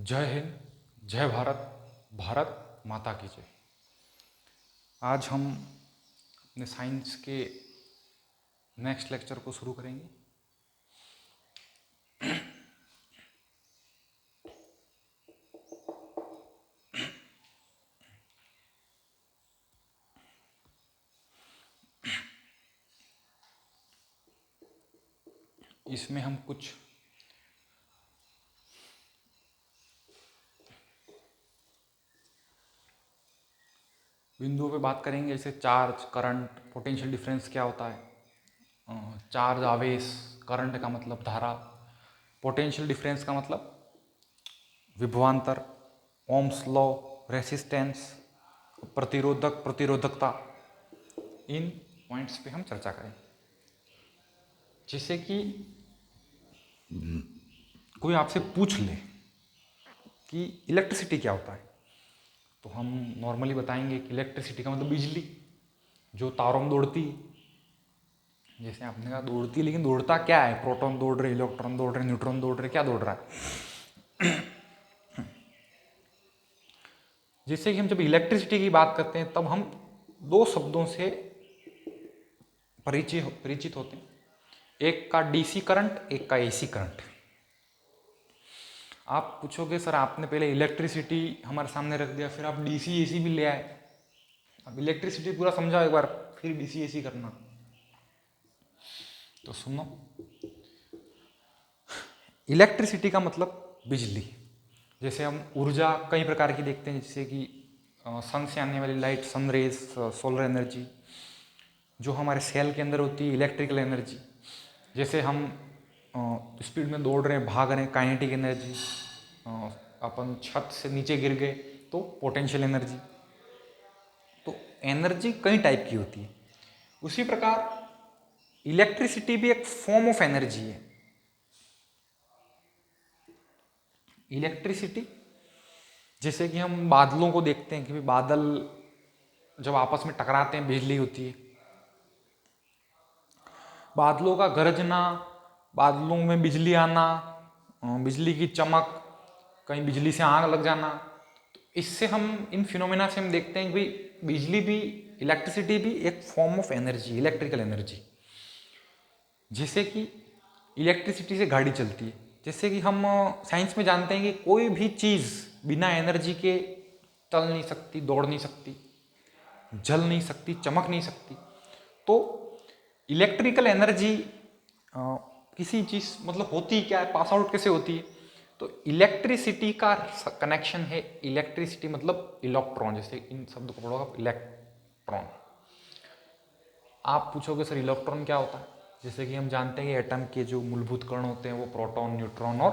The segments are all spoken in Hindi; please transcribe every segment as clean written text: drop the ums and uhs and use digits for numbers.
जय हिंद, जय भारत, भारत माता की जय। आज हम अपने साइंस के नेक्स्ट लेक्चर को शुरू करेंगे। इसमें हम कुछ बिंदुओं पे बात करेंगे, जैसे चार्ज, करंट, पोटेंशियल डिफरेंस क्या होता है, चार्ज, आवेश, करंट का मतलब धारा, पोटेंशियल डिफरेंस का मतलब विभवांतर, ओम्स लॉ, रेसिस्टेंस, प्रतिरोधक, प्रतिरोधकता। इन पॉइंट्स पे हम चर्चा करें। जैसे कि कोई आपसे पूछ ले कि इलेक्ट्रिसिटी क्या होता है, तो हम नॉर्मली बताएंगे कि इलेक्ट्रिसिटी का मतलब बिजली जो तारों में दौड़ती है। जैसे आपने कहा दौड़ती है, लेकिन दौड़ता क्या है? प्रोटॉन दौड़ रहे, इलेक्ट्रॉन दौड़ रहे, न्यूट्रॉन दौड़ रहे, क्या दौड़ रहा है? जैसे कि हम जब इलेक्ट्रिसिटी की बात करते हैं तब हम दो शब्दों से परिचित होते हैं, एक का डीसी करंट, एक का एसी करंट। आप पूछोगे सर आपने पहले इलेक्ट्रिसिटी हमारे सामने रख दिया, फिर आप डीसी एसी भी ले आए। अब इलेक्ट्रिसिटी पूरा समझाओ एक बार, फिर डीसी एसी करना। तो सुनो, इलेक्ट्रिसिटी का मतलब बिजली। जैसे हम ऊर्जा कई प्रकार की देखते हैं, जैसे कि सन से आने वाली light, sun rays, solar energy, जो हमारे सेल के अंदर होती है इलेक्ट्रिकल एनर्जी। जैसे हम स्पीड में दौड़ रहे हैं, भाग रहे हैं, काइनेटिक एनर्जी। अपन छत से नीचे गिर गए तो पोटेंशियल एनर्जी। तो एनर्जी कई टाइप की होती है। उसी प्रकार इलेक्ट्रिसिटी भी एक फॉर्म ऑफ एनर्जी है। इलेक्ट्रिसिटी, जैसे कि हम बादलों को देखते हैं कि बादल जब आपस में टकराते हैं बिजली होती है। बादलों का गरजना, बादलों में बिजली आना, बिजली की चमक, कहीं बिजली से आग लग जाना, तो इससे हम इन फिनोमेना से हम देखते हैं कि भाई बिजली भी, इलेक्ट्रिसिटी भी एक form of energy, electrical energy. जैसे कि इलेक्ट्रिसिटी से गाड़ी चलती है। जैसे कि हम साइंस में जानते हैं कि कोई भी चीज़ बिना एनर्जी के चल नहीं सकती, दौड़ नहीं सकती, जल नहीं सकती, चमक नहीं सकती। तो इलेक्ट्रिकल एनर्जी किसी चीज़ मतलब होती क्या है, पास आउट कैसे होती है? तो इलेक्ट्रिसिटी का कनेक्शन है। इलेक्ट्रिसिटी मतलब इलेक्ट्रॉन, जैसे इन शब्द को पढ़ोगे इलेक्ट्रॉन। आप पूछोगे सर इलेक्ट्रॉन क्या होता है? जैसे कि हम जानते हैं कि एटम के जो मूलभूत कण होते हैं वो प्रोटॉन, न्यूट्रॉन और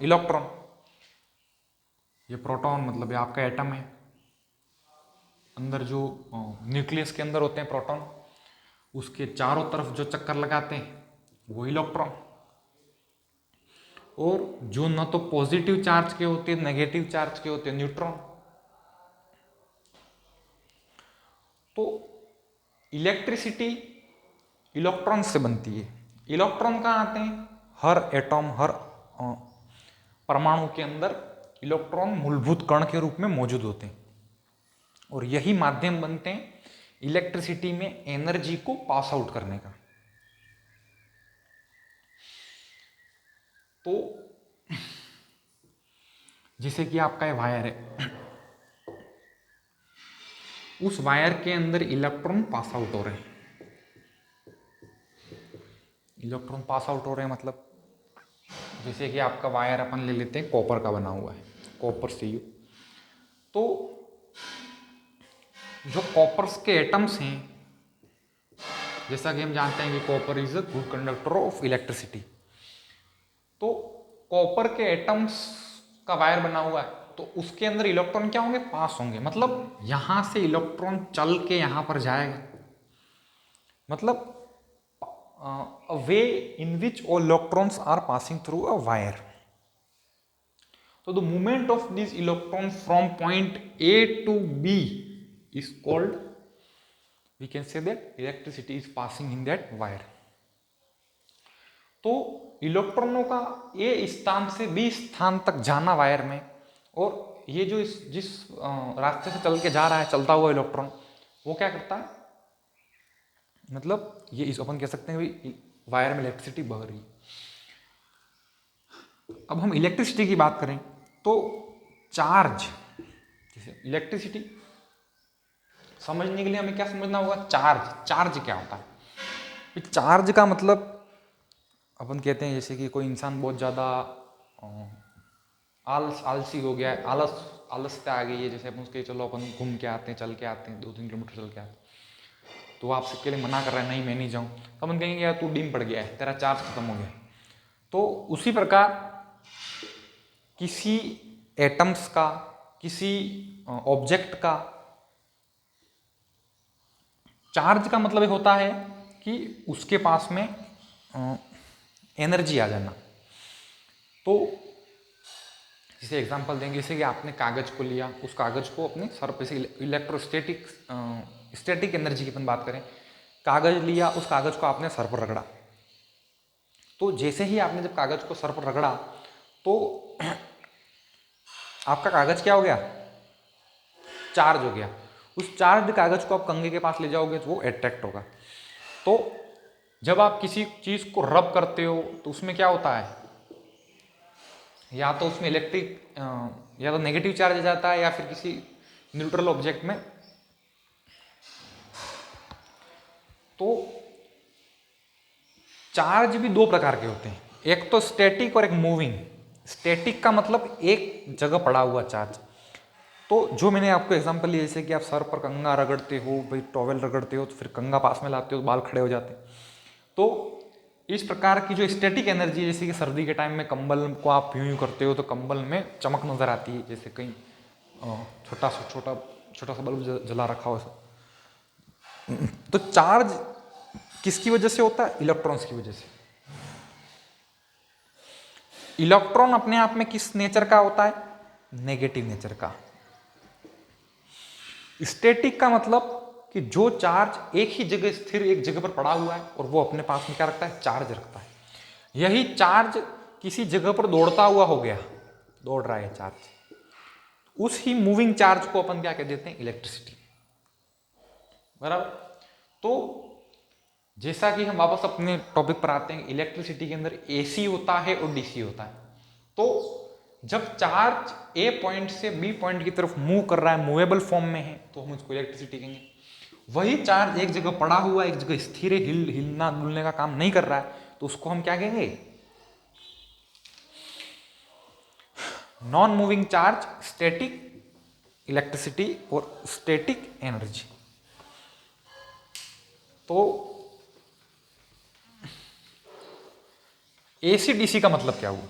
इलेक्ट्रॉन। ये प्रोटॉन मतलब ये आपका एटम है, अंदर जो न्यूक्लियस के अंदर होते हैं प्रोटॉन, उसके चारों तरफ जो चक्कर लगाते हैं वो इलेक्ट्रॉन। और जो न तो पॉजिटिव चार्ज के होते हैं, नेगेटिव चार्ज के होते हैं, न्यूट्रॉन। तो इलेक्ट्रिसिटी इलेक्ट्रॉन से बनती है। इलेक्ट्रॉन कहाँ आते हैं? हर एटॉम, हर परमाणु के अंदर इलेक्ट्रॉन मूलभूत कण के रूप में मौजूद होते हैं, और यही माध्यम बनते हैं इलेक्ट्रिसिटी में एनर्जी को पास आउट करने का। तो जैसे कि आपका ये वायर है, उस वायर के अंदर इलेक्ट्रॉन पास आउट हो रहे हैं। इलेक्ट्रॉन पास आउट हो रहे हैं मतलब जैसे कि आपका वायर अपन ले लेते हैं, कॉपर का बना हुआ है, कॉपर Cu। तो जो कॉपर्स के एटम्स हैं, जैसा कि हम जानते हैं कि copper is a good conductor of electricity. तो कॉपर के एटम्स का वायर बना हुआ है, तो उसके अंदर इलेक्ट्रॉन क्या होंगे? पास होंगे। मतलब यहां से इलेक्ट्रॉन चल के यहां पर जाएगा। मतलब a way in which all electrons are passing through a wire. So the movement of these electrons from point A to B is called, we can say that electricity is passing in that wire. तो इलेक्ट्रॉनों का ए स्थान से बी स्थान तक जाना वायर में, और ये जो जिस रास्ते से चल के जा रहा है चलता हुआ इलेक्ट्रॉन, वो क्या करता है, मतलब ये इस अपन कह सकते हैं भाई वायर में इलेक्ट्रिसिटी बह रही है। अब हम इलेक्ट्रिसिटी की बात करें तो चार्ज, जैसे इलेक्ट्रिसिटी समझने के लिए हमें क्या समझना होगा, चार्ज। चार्ज क्या होता है? चार्ज का मतलब अपन कहते हैं जैसे कि कोई इंसान बहुत ज़्यादा आलसी हो गया है, आलसता आ गई है, जैसे अपन उसके चलो अपन घूम के आते हैं, चल के आते हैं, 2-3 किलोमीटर चल के आते हैं, तो वो आपसे के लिए मना कर रहा है, नहीं मैं नहीं जाऊँ, तो अपन कहेंगे यार तू डिम पड़ गया है, तेरा चार्ज खत्म हो गया। तो उसी प्रकार किसी एटम्स का, किसी ऑब्जेक्ट का चार्ज का मतलब होता है कि उसके पास में एनर्जी आ जाना। तो जैसे एग्जांपल देंगे, जैसे कि आपने कागज को लिया, उस कागज को अपने सर पे से इलेक्ट्रोस्टैटिक स्टैटिक एनर्जी की अपन बात करें, कागज लिया, उस कागज को आपने सर पर रगड़ा, तो जैसे ही आपने जब कागज को सर पर रगड़ा तो आपका कागज क्या हो गया, चार्ज हो गया। उस चार्ज कागज को आप कंघे के पास ले जाओगे तो वो अट्रैक्ट होगा। तो जब आप किसी चीज को रब करते हो तो उसमें क्या होता है, या तो उसमें इलेक्ट्रिक या तो नेगेटिव चार्ज आ जाता है, या फिर किसी न्यूट्रल ऑब्जेक्ट में। तो चार्ज भी दो प्रकार के होते हैं, एक तो स्टैटिक और एक मूविंग। स्टैटिक का मतलब एक जगह पड़ा हुआ चार्ज। तो जो मैंने आपको एग्जांपल लिया, जैसे कि आप सर पर कंघा रगड़ते हो, भाई टॉवेल रगड़ते हो, तो फिर कंघा पास में लाते हो तो बाल खड़े हो जाते हैं। तो इस प्रकार की जो स्टैटिक एनर्जी, जैसे कि सर्दी के टाइम में कंबल को आप यूं यूं करते हो तो कंबल में चमक नजर आती है, जैसे कहीं छोटा सा बल्ब जला रखा हो। तो चार्ज किसकी वजह से होता है, इलेक्ट्रॉन्स की वजह से। इलेक्ट्रॉन अपने आप में किस नेचर का होता है, नेगेटिव नेचर का। स्टैटिक का मतलब कि जो चार्ज एक ही जगह स्थिर, एक जगह पर पड़ा हुआ है और वो अपने पास में क्या रखता है, चार्ज रखता है। यही चार्ज किसी जगह पर दौड़ता हुआ हो गया, दौड़ रहा है चार्ज, उस ही मूविंग चार्ज को अपन क्या कह देते हैं, इलेक्ट्रिसिटी। बराबर। तो जैसा कि हम वापस अपने टॉपिक पर आते हैं, इलेक्ट्रिसिटी के अंदर एसी होता है और डीसी होता है। तो जब चार्ज ए पॉइंट से बी पॉइंट की तरफ मूव कर रहा है, मूवेबल फॉर्म में है, तो हम उसको इलेक्ट्रिसिटी कहेंगे। वही चार्ज एक जगह पड़ा हुआ, एक जगह स्थिर है, हिलना डुलने का काम नहीं कर रहा है, तो उसको हम क्या कहेंगे, non moving charge, static electricity और स्टैटिक एनर्जी। तो एसी डीसी का मतलब क्या हुआ,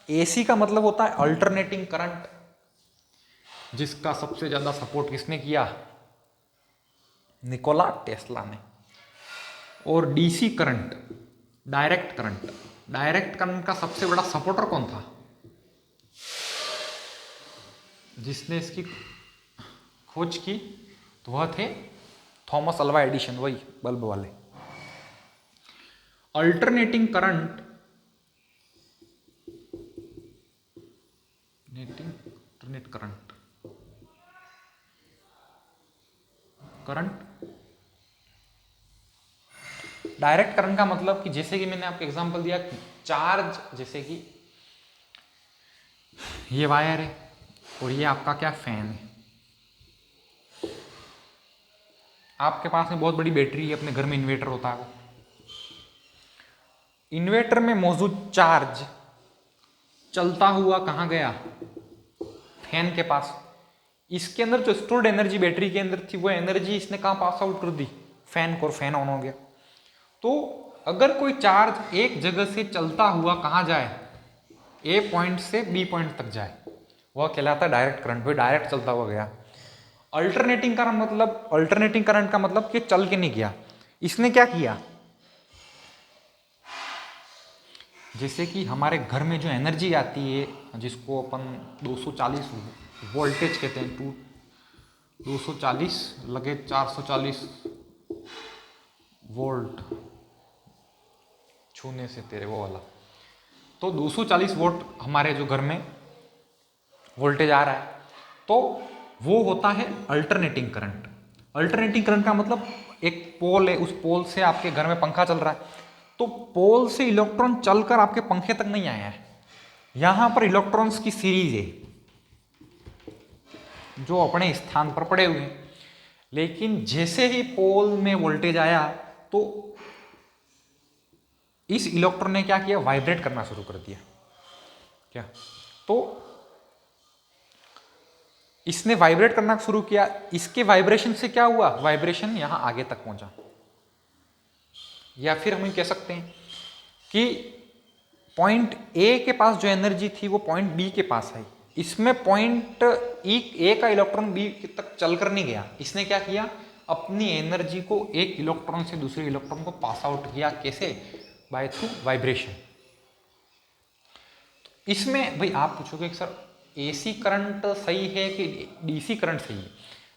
एसी का मतलब होता है अल्टरनेटिंग करंट, जिसका सबसे ज्यादा सपोर्ट किसने किया, निकोला टेस्ला ने। और DC current, direct current, direct current का सबसे बड़ा सपोर्टर कौन था, जिसने इसकी खोज की, तो वह थे थॉमस अल्वा एडिशन, वही बल्ब वाले। Alternating current, current current direct current का मतलब कि जैसे कि मैंने आपको एग्जांपल दिया, चार्ज, जैसे कि ये वायर है और ये आपका क्या, फैन है। आपके पास में बहुत बड़ी बैटरी है, अपने घर में इन्वर्टर होता है, इन्वर्टर में मौजूद चार्ज चलता हुआ कहाँ गया, फैन के पास। इसके अंदर जो स्टोर्ड एनर्जी बैटरी के अंदर थी, वो एनर्जी इसने कहाँ पास आउट कर दी, फैन को, और फैन ऑन हो गया। तो अगर कोई चार्ज एक जगह से चलता हुआ कहाँ जाए, ए पॉइंट से बी पॉइंट तक जाए, वह कहलाता है डायरेक्ट करंट, वो डायरेक्ट चलता हुआ गया। अल्टरनेटिंग करंट का मतलब कि चल के नहीं गया, इसने क्या किया, जैसे कि हमारे घर में जो एनर्जी आती है, जिसको अपन 240 वोल्टेज कहते हैं, 240 लगे 440 वोल्ट, छूने से तेरे, वो वाला। तो 240 वोल्ट हमारे जो घर में वोल्टेज आ रहा है, तो वो होता है अल्टरनेटिंग करंट। अल्टरनेटिंग करंट का मतलब एक पोल है, उस पोल से आपके घर में पंखा चल रहा है, तो पोल से इलेक्ट्रॉन चलकर आपके पंखे तक नहीं आया है, यहां पर इलेक्ट्रॉन्स की सीरीज है जो अपने स्थान पर पड़े हुए हैं। लेकिन जैसे ही पोल में वोल्टेज आया तो इस इलेक्ट्रॉन ने क्या किया, वाइब्रेट करना शुरू कर दिया। क्या, तो इसने वाइब्रेट करना शुरू किया, इसके वाइब्रेशन से क्या हुआ, वाइब्रेशन यहां आगे तक पहुंचा। या फिर हम कह सकते हैं कि पॉइंट ए के पास जो एनर्जी थी वो पॉइंट बी के पास आई, इसमें पॉइंट ए का इलेक्ट्रॉन बी तक चलकर नहीं गया, इसने क्या किया, अपनी एनर्जी को एक इलेक्ट्रॉन से दूसरे इलेक्ट्रॉन को पास आउट किया। कैसे, बाय थ्रू वाइब्रेशन। इसमें भाई आप पूछोगे कि सर एसी करंट सही है कि डीसी करंट सही है।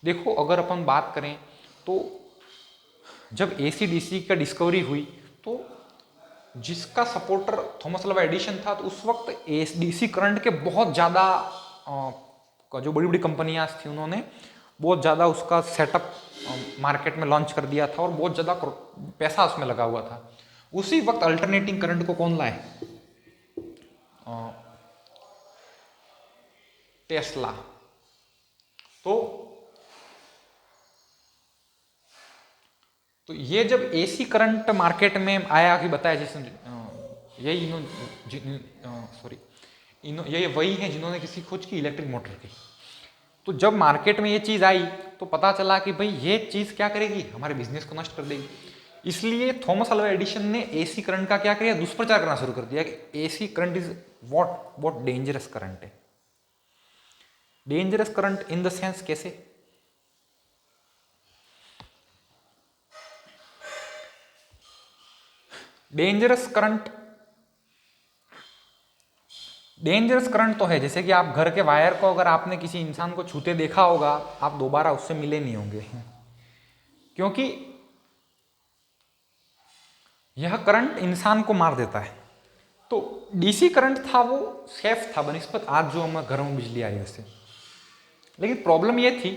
देखो अगर अपन बात करें तो जब एसी डीसी का डिस्कवरी हुई तो जिसका सपोर्टर थॉमस अल्वा एडिशन था, तो उस वक्त डीसी करंट के बहुत ज़्यादा जो बड़ी बड़ी कंपनियां थी उन्होंने बहुत ज़्यादा उसका सेटअप मार्केट में लॉन्च कर दिया था और बहुत ज़्यादा पैसा उसमें लगा हुआ था। उसी वक्त अल्टरनेटिंग करंट को कौन लाए, टेस्ला। तो ये जब एसी करंट मार्केट में आया कि बताया, जिसने ये वही है जिन्होंने किसी खोज की इलेक्ट्रिक मोटर की। तो जब मार्केट में ये चीज़ आई तो पता चला कि भाई ये चीज़ क्या करेगी, हमारे बिजनेस को नष्ट कर देगी। इसलिए थॉमस अल्वा एडिशन ने एसी करंट का क्या किया, दुष्प्रचार करना शुरू कर दिया कि एसी करंट इज बहुत डेंजरस करंट है। Dangerous current in the sense कैसे, डेंजरस करंट तो है जैसे कि आप घर के वायर को अगर आपने किसी इंसान को छूते देखा होगा, आप दोबारा उससे मिले नहीं होंगे, क्योंकि यह करंट इंसान को मार देता है। तो डीसी करंट था वो सेफ था बनिस्बत आज जो हमारे घरों में बिजली आई है उससे। लेकिन प्रॉब्लम ये थी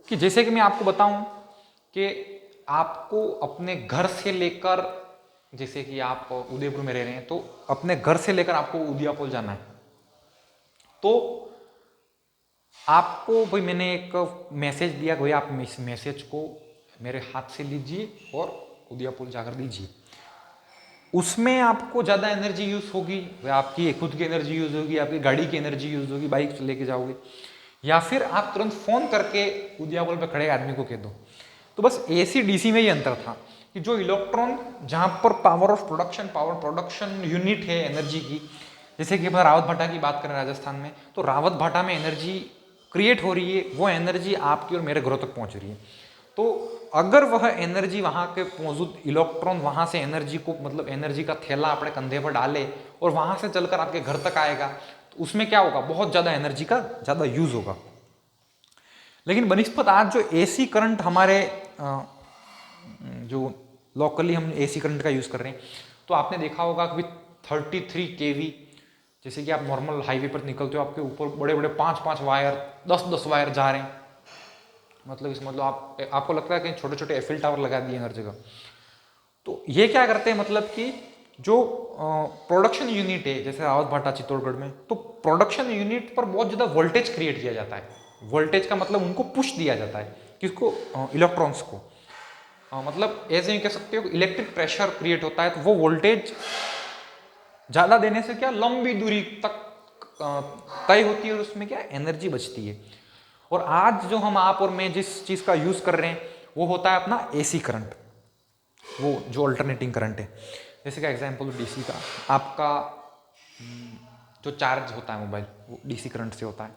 कि जैसे कि मैं आपको बताऊं कि आपको अपने घर से लेकर, जैसे कि आप उदयपुर में रह रहे हैं तो अपने घर से लेकर आपको उदयपुर जाना है, तो आपको भाई मैंने एक मैसेज दिया, भाई आप इस मैसेज को मेरे हाथ से लीजिए और उदयपुर जाकर दीजिए। उसमें आपको ज़्यादा एनर्जी यूज़ होगी, आपकी खुद की एनर्जी यूज़ होगी, आपकी गाड़ी की एनर्जी यूज़ होगी, बाइक लेके जाओगे, या फिर आप तुरंत फ़ोन करके उदयपुर पे खड़े आदमी को कह दो। तो बस एसी डीसी में ये अंतर था कि जो इलेक्ट्रॉन जहाँ पर पावर प्रोडक्शन यूनिट है एनर्जी की, जैसे कि अपन रावत भाटा की बात करें राजस्थान में, तो रावत भाटा में एनर्जी क्रिएट हो रही है, वो एनर्जी आपकी और मेरे घरों तक पहुँच रही है। तो अगर वह एनर्जी वहाँ के मौजूद इलेक्ट्रॉन वहाँ से एनर्जी को, मतलब एनर्जी का थैला अपने कंधे पर डाले और वहाँ से चलकर आपके घर तक आएगा, तो उसमें क्या होगा, बहुत ज़्यादा एनर्जी का ज़्यादा यूज होगा। लेकिन बनिस्पत आज जो एसी करंट हमारे जो लोकली हम एसी करंट का यूज़ कर रहे हैं, तो आपने देखा होगा कि 33 kV, जैसे कि आप नॉर्मल हाईवे पर निकलते हो, आपके ऊपर बड़े बड़े 5-5 वायर, 10-10 वायर जा रहे हैं, मतलब आपको लगता है कि छोटे छोटे एफिल टावर लगा दिए हर जगह। तो ये क्या करते हैं, मतलब कि जो प्रोडक्शन यूनिट है जैसे रावत भाटा चित्तौड़गढ़ में, तो प्रोडक्शन यूनिट पर बहुत ज़्यादा वोल्टेज क्रिएट किया जाता है। वोल्टेज का मतलब उनको पुश दिया जाता है, किसको, इलेक्ट्रॉन्स को, मतलब ऐसे ही कह सकते हो इलेक्ट्रिक प्रेशर क्रिएट होता है। तो वो वोल्टेज ज़्यादा देने से क्या लंबी दूरी तक तय होती है और उसमें क्या एनर्जी बचती है। और आज जो हम आप और मैं जिस चीज़ का यूज़ कर रहे हैं वो होता है अपना एसी करंट, वो जो अल्टरनेटिंग करंट है। जैसे का एग्जांपल डीसी का, आपका जो चार्ज होता है मोबाइल, वो डीसी करंट से होता है।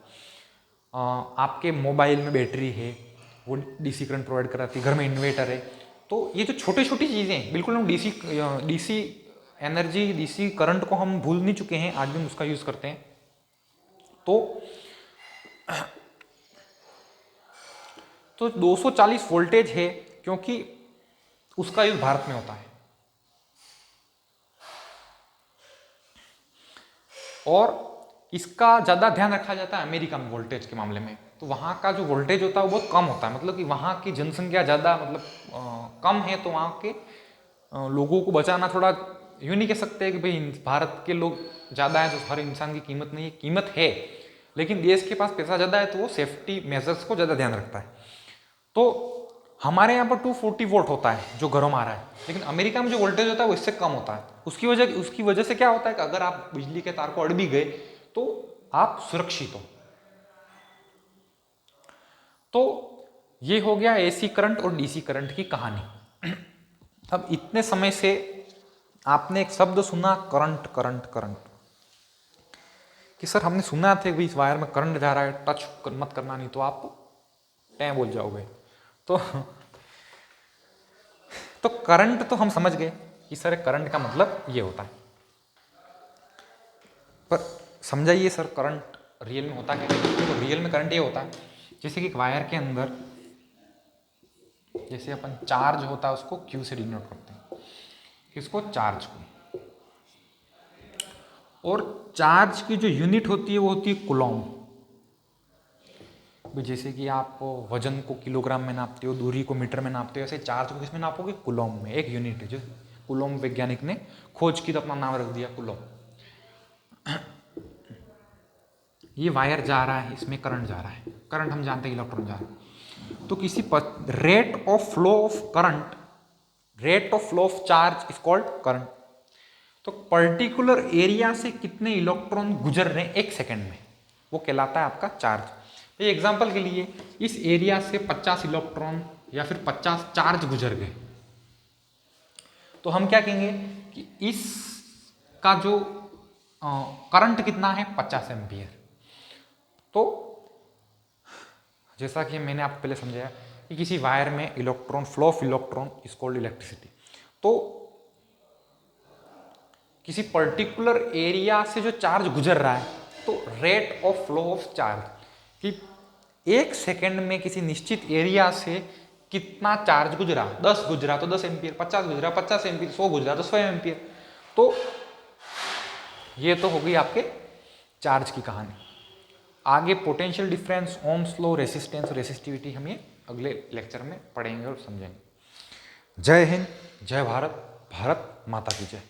आपके मोबाइल में बैटरी है, वो डीसी करंट प्रोवाइड कराती है। घर में इन्वर्टर है। तो ये जो छोटी छोटी चीज़ें, बिल्कुल हम डीसी एनर्जी, डीसी करंट को हम भूल नहीं चुके हैं, आज भी हम उसका यूज़ करते हैं। तो 240 वोल्टेज है क्योंकि उसका यूज भारत में होता है। और इसका ज़्यादा ध्यान रखा जाता है अमेरिका में वोल्टेज के मामले में। तो वहाँ का जो वोल्टेज होता है वो बहुत कम होता है, मतलब कि वहाँ की जनसंख्या ज़्यादा मतलब कम है, तो वहाँ के लोगों को बचाना थोड़ा यूँ नहीं कह सकते कि भाई भारत के लोग ज़्यादा हैं तो हर इंसान की कीमत नहीं है, कीमत है, लेकिन देश के पास पैसा ज़्यादा है तो वो सेफ्टी मेजर्स को ज़्यादा ध्यान रखता है। तो हमारे यहाँ पर 240 वोल्ट होता है जो घरों में आ रहा है, लेकिन अमेरिका में जो वोल्टेज होता है वो इससे कम होता है। उसकी वजह से क्या होता है कि अगर आप बिजली के तार को अड़ भी गए तो आप सुरक्षित हो। तो ये हो गया एसी करंट और डीसी करंट की कहानी। अब इतने समय से आपने एक शब्द सुना करंट करंट करंट, कि सर हमने सुना था कि इस वायर में करंट जा रहा है, टच मत करना नहीं तो आप टैं बोल जाओगे। तो करंट तो हम समझ गए कि सर करंट का मतलब ये होता है, पर समझाइए सर करंट रियल में होता क्या है। तो रियल में करंट ये होता है जैसे कि एक वायर के अंदर जैसे अपन चार्ज होता है उसको क्यू से डिनोट करते हैं, इसको चार्ज को, और चार्ज की जो यूनिट होती है वो होती है कूलॉम। जैसे कि आप वजन को किलोग्राम में नापते हो, दूरी को मीटर में नापते हो, ऐसे चार्ज को किसमें नापोगे, कूलॉम में। एक यूनिट है जो कूलॉम वैज्ञानिक ने खोज की तो अपना नाम रख दिया कूलॉम। ये वायर जा रहा है, इसमें करंट जा रहा है, करंट हम जानते हैं इलेक्ट्रॉन जा रहा है। तो किसी rate of flow of current, rate of flow of charge is called current. तो पर्टिकुलर एरिया से कितने इलेक्ट्रॉन गुजर रहे हैं एक सेकेंड में, वो कहलाता है आपका चार्ज। ये एग्जांपल के लिए इस एरिया से 50 इलेक्ट्रॉन या फिर 50 चार्ज गुजर गए, तो हम क्या कहेंगे कि इस का जो करंट कितना है 50 एम्पियर। तो जैसा कि मैंने आपको पहले समझाया कि किसी वायर में electron, flow of electron is called electricity. तो किसी पर्टिकुलर एरिया से जो चार्ज गुजर रहा है, तो rate of flow of charge, कि एक सेकेंड में किसी निश्चित एरिया से कितना चार्ज गुजरा, 10 गुजरा तो 10 एम्पियर, 50 गुजरा 50 एम्पियर, 100 गुजरा तो 100 एम्पियर। तो ये तो हो गई आपके चार्ज की कहानी। आगे potential difference, Ohm's law, resistance और रेसिस्टिविटी हम ये अगले लेक्चर में पढ़ेंगे और समझेंगे। जय हिंद, जय भारत, भारत माता की जय।